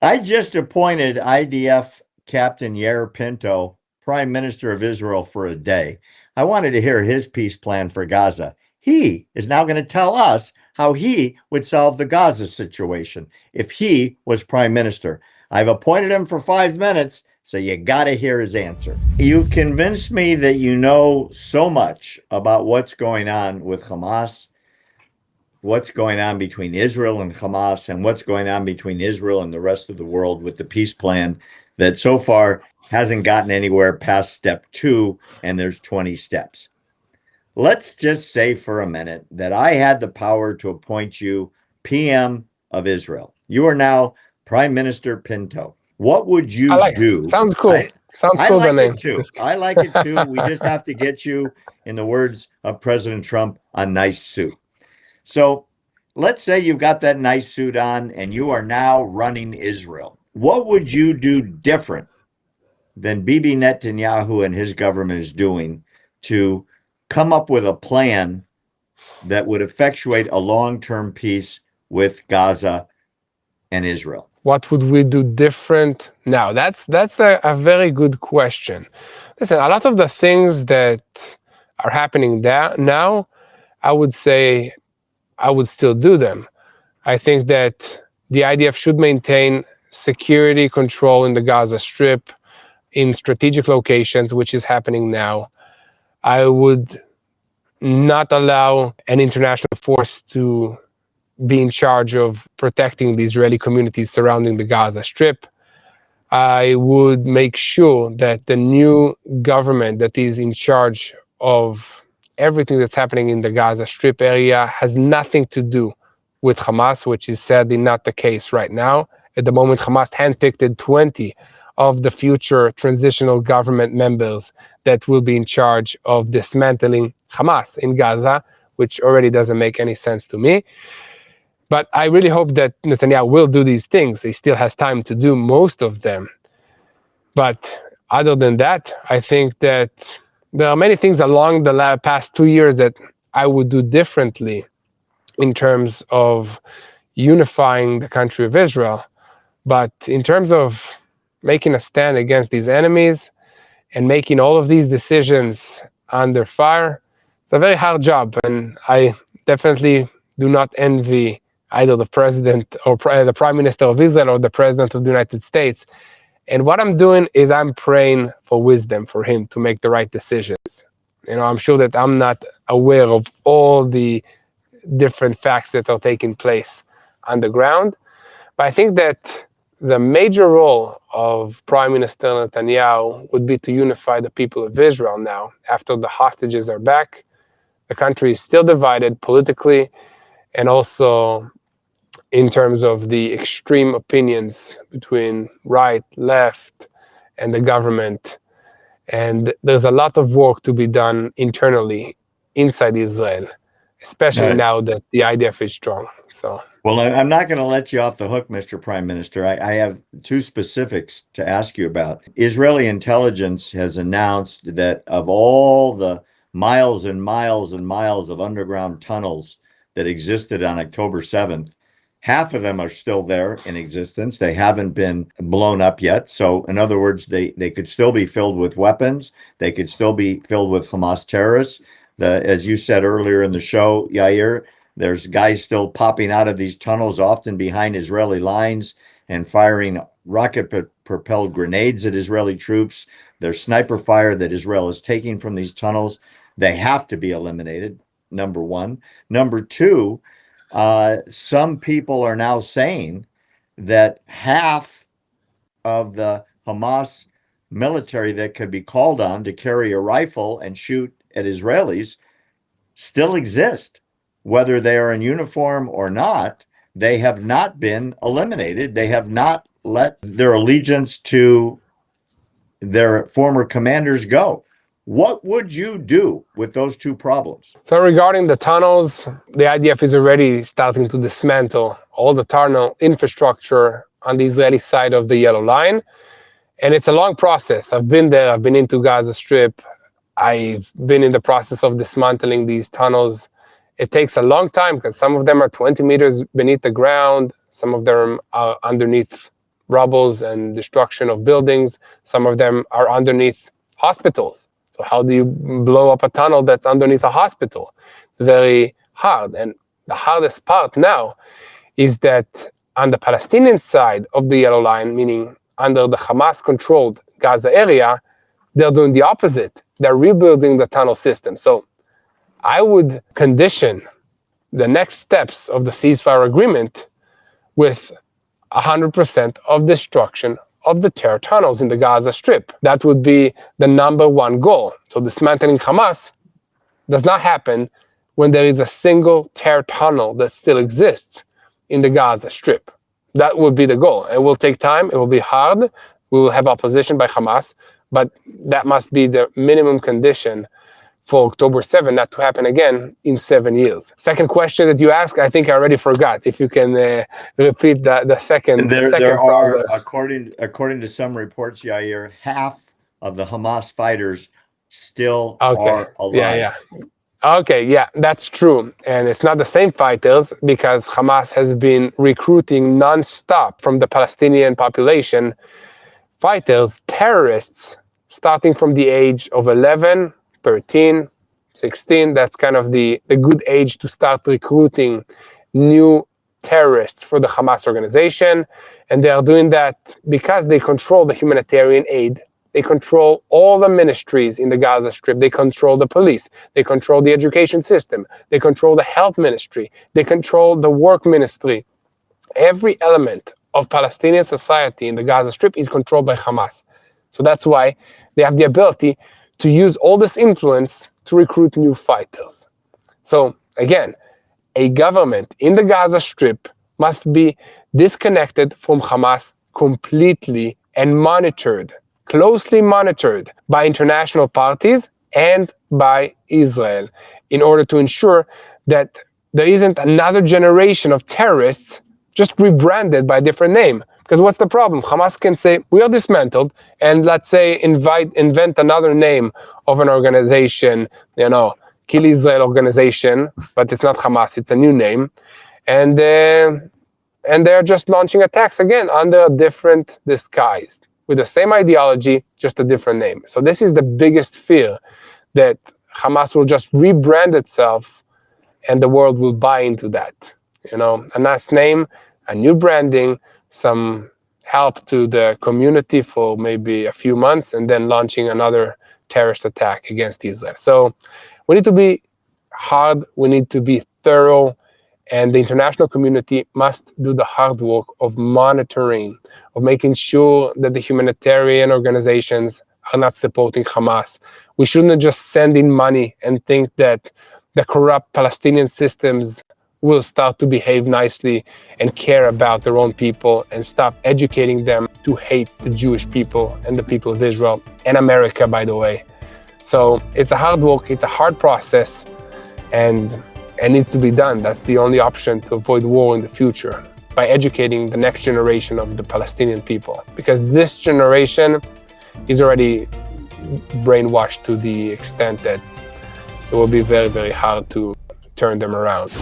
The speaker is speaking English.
I just appointed IDF Captain Yair Pinto Prime Minister of Israel for a day. I wanted to hear his peace plan for Gaza. He is now going to tell us how he would solve the Gaza situation if he was Prime Minister. I've appointed him for 5 minutes, so you got to hear his answer. You've convinced me that you know so much about what's going on with Hamas, what's going on between Israel and Hamas, and what's going on between Israel and the rest of the world with the peace plan that so far hasn't gotten anywhere past step 2, and there's 20 steps. Let's just say for a minute that I had the power to appoint you PM of Israel. You are now Prime Minister Pinto. What would I you like it. do? Sounds cool. I Sounds I cool, the like name. it too. I like it too. We just have to get you, in the words of President Trump, a nice suit. So let's say you've got that nice suit on and you are now running Israel. What would you do different than Bibi Netanyahu and his government is doing to come up with a plan that would effectuate a long-term peace with Gaza and Israel? What would we do different now? That's a very good question. Listen, a lot of the things that are happening now, I would say I would still do them. I think that the IDF should maintain security control in the Gaza Strip in strategic locations, which is happening now. I would not allow an international force to be in charge of protecting the Israeli communities surrounding the Gaza Strip. I would make sure that the new government that is in charge of everything that's happening in the Gaza Strip area has nothing to do with Hamas, which is sadly not the case right now. At the moment, Hamas handpicked 20 of the future transitional government members that will be in charge of dismantling Hamas in Gaza, which already doesn't make any sense to me. But I really hope that Netanyahu will do these things. He still has time to do most of them. But other than that, I think that there are many things along the past 2 years that I would do differently in terms of unifying the country of Israel. But in terms of making a stand against these enemies and making all of these decisions under fire, it's a very hard job. And I definitely do not envy either the president or the prime minister of Israel or the president of the United States. And what I'm doing is I'm praying for wisdom for him to make the right decisions. I'm sure that I'm not aware of all the different facts that are taking place on the ground. But I think that the major role of Prime Minister Netanyahu would be to unify the people of Israel now, after the hostages are back. The country is still divided politically and also in terms of the extreme opinions between right, left, and the government. And there's a lot of work to be done internally inside Israel, especially Uh, now that the IDF is strong. So, well, I'm not going to let you off the hook, Mr. Prime Minister. I have two specifics to ask you about. Israeli intelligence has announced that of all the miles and miles and miles of underground tunnels that existed on October 7th, half of them are still there in existence. They haven't been blown up yet. So, in other words, they could still be filled with weapons. They could still be filled with Hamas terrorists. As you said earlier in the show, Yair, there's guys still popping out of these tunnels, often behind Israeli lines, and firing rocket-propelled grenades at Israeli troops. There's sniper fire that Israel is taking from these tunnels. They have to be eliminated, number one. Number two, some people are now saying that half of the Hamas military that could be called on to carry a rifle and shoot at Israelis still exist. Whether they are in uniform or not, they have not been eliminated. They have not let their allegiance to their former commanders go. What would you do with those two problems? so regarding the tunnels, the IDF is already starting to dismantle all the tunnel infrastructure on the Israeli side of the Yellow Line. And it's a long process. I've been there, I've been into Gaza Strip. I've been in the process of dismantling these tunnels. It takes a long time because some of them are 20 meters beneath the ground. Some of them are underneath rubbles and destruction of buildings. Some of them are underneath hospitals. So how do you blow up a tunnel that's underneath a hospital? It's very hard. And the hardest part now is that on the Palestinian side of the yellow line, meaning under the Hamas-controlled Gaza area, they're doing the opposite. They're rebuilding the tunnel system. So I would condition the next steps of the ceasefire agreement with 100% of destruction of the terror tunnels in the Gaza Strip. That would be the number one goal. So dismantling Hamas does not happen when there is a single terror tunnel that still exists in the Gaza Strip. That would be the goal. It will take time. It will be hard. We will have opposition by Hamas, but that must be the minimum condition for October 7 not to happen again in 7 years. Second question that you asked, I think I already forgot. If you can repeat the second. There are, according to some reports, Yair, half of the Hamas fighters still are alive. Yeah. Okay, yeah, that's true. And it's not the same fighters because Hamas has been recruiting non-stop from the Palestinian population fighters, terrorists, starting from the age of 11, 13, 16. That's kind of the good age to start recruiting new terrorists for the Hamas organization. And they are doing that because they control the humanitarian aid. They control all the ministries in the Gaza Strip. They control the police. They control the education system. They control the health ministry. They control the work ministry. Every element of Palestinian society in the Gaza Strip is controlled by Hamas. So that's why they have the ability to use all this influence to recruit new fighters. So again, a government in the Gaza Strip must be disconnected from Hamas completely and monitored, closely monitored by international parties and by Israel in order to ensure that there isn't another generation of terrorists just rebranded by a different name. Because what's the problem? Hamas can say, we are dismantled, and let's say invent another name of an organization, Kill Israel organization, but it's not Hamas, it's a new name. And they're just launching attacks again under a different disguise, with the same ideology, just a different name. So this is the biggest fear, that Hamas will just rebrand itself and the world will buy into that. A nice name, a new branding, some help to the community for maybe a few months, and then launching another terrorist attack against Israel. So we need to be hard, we need to be thorough, and the international community must do the hard work of monitoring, of making sure that the humanitarian organizations are not supporting Hamas. We shouldn't just send in money and think that the corrupt Palestinian systems will start to behave nicely and care about their own people and stop educating them to hate the Jewish people and the people of Israel and America, by the way. So it's a hard work, it's a hard process, and it needs to be done. That's the only option to avoid war in the future, by educating the next generation of the Palestinian people. Because this generation is already brainwashed to the extent that it will be very, very hard to turn them around.